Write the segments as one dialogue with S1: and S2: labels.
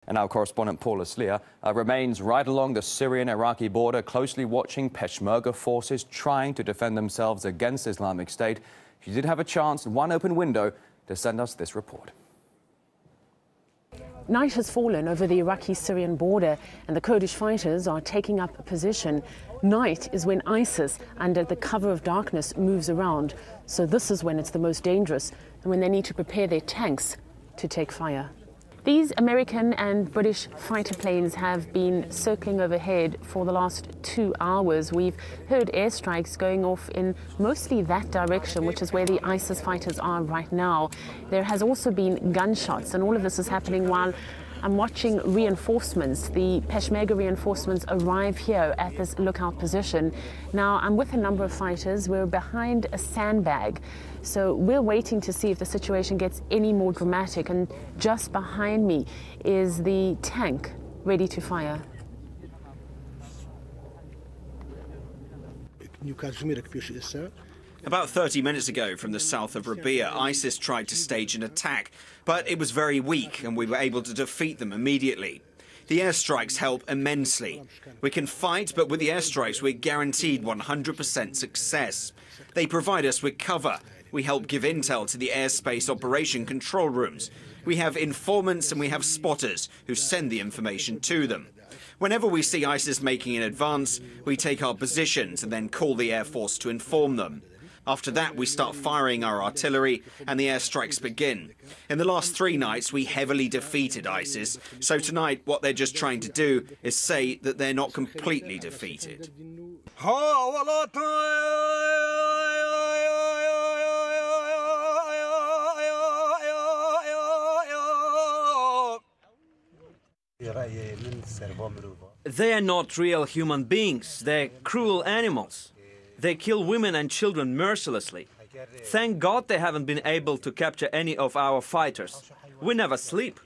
S1: And our correspondent Paula Slier remains right along the Syrian-Iraqi border, closely watching Peshmerga forces trying to defend themselves against Islamic State. She did have a chance, one open window, to send us this report.
S2: Night has fallen over the Iraqi-Syrian border and the Kurdish fighters are taking up a position. Night is when ISIS, under the cover of darkness, moves around. So this is when it's the most dangerous and when they need to prepare their tanks to take fire. These American and British fighter planes have been circling overhead for the last 2 hours. We've heard airstrikes going off in mostly that direction, which is where the ISIS fighters are right now. There has also been gunshots, and all of this is happening while I'm watching reinforcements. The Peshmerga reinforcements arrive here at this lookout position. Now, I'm with a number of fighters. We're behind a sandbag. So we're waiting to see if the situation gets any more dramatic. And just behind me is the tank ready to fire.
S3: About 30 minutes ago, from the south of Rabia, ISIS tried to stage an attack, but it was very weak and we were able to defeat them immediately. The airstrikes help immensely. We can fight, but with the airstrikes we're guaranteed 100% success. They provide us with cover. We help give intel to the airspace operation control rooms. We have informants and we have spotters who send the information to them. Whenever we see ISIS making an advance, we take our positions and then call the Air Force to inform them. After that, we start firing our artillery and the airstrikes begin. In the last 3 nights, we heavily defeated ISIS. So tonight, what they're just trying to do is say that they're not completely defeated.
S4: They are not real human beings. They're cruel animals. They kill women and children mercilessly. Thank God they haven't been able to capture any of our fighters. We never sleep.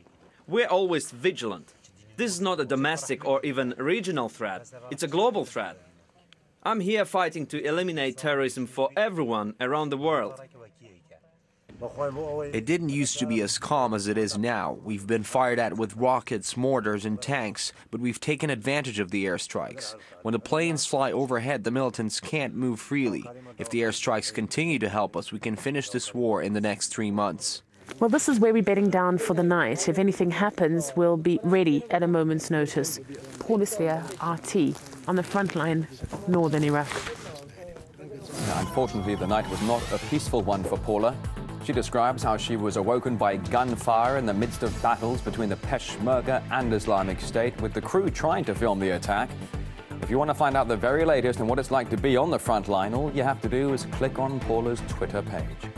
S4: We're always vigilant. This is not a domestic or even regional threat. It's a global threat. I'm here fighting to eliminate terrorism for everyone around the world.
S5: It didn't used to be as calm as it is now. We've been fired at with rockets, mortars and tanks, but we've taken advantage of the airstrikes. When the planes fly overhead, the militants can't move freely. If the airstrikes continue to help us, we can finish this war in the next 3 months.
S2: Well, this is where we're bedding down for the night. If anything happens, we'll be ready at a moment's notice. Paula Slier, RT, on the front line, northern Iraq.
S1: Unfortunately, the night was not a peaceful one for Paula. She describes how she was awoken by gunfire in the midst of battles between the Peshmerga and Islamic State, with the crew trying to film the attack. If you want to find out the very latest and what it's like to be on the front line, all you have to do is click on Paula's Twitter page.